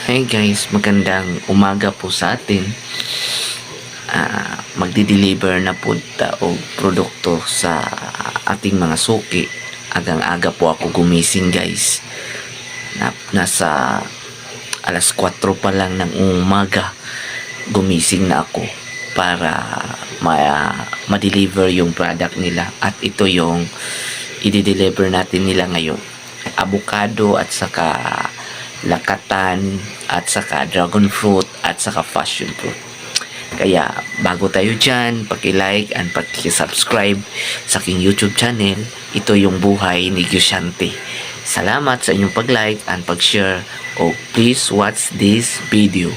Hey guys, magandang umaga po sa atin. Magdi-deliver na po o produkto sa ating mga suki. Agang-aga po ako gumising guys. Nasa alas 4 pa lang ng umaga gumising na ako para ma-deliver yung product nila. At ito yung i-deliver natin nila ngayon. Avocado at saka lakatan at saka dragon fruit at saka passion fruit. Kaya bago tayo dyan, paki-like and paki-subscribe sa aking YouTube channel. Ito yung buhay ni Gyushante. Salamat sa inyong pag-like and pag-share. Please watch this video.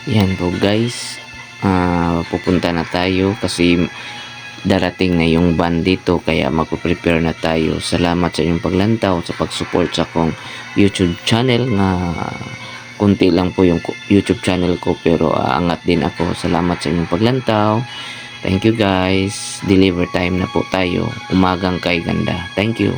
Yan po guys, pupunta na tayo kasi darating na yung van dito, kaya magpo-prepare na tayo. Salamat sa inyong paglantaw, sa pag-support sa akong YouTube channel. Kunti lang po yung YouTube channel ko pero angat din ako. Salamat sa inyong paglantaw. Thank you guys. Deliver time na po tayo. Umagang kay ganda. Thank you.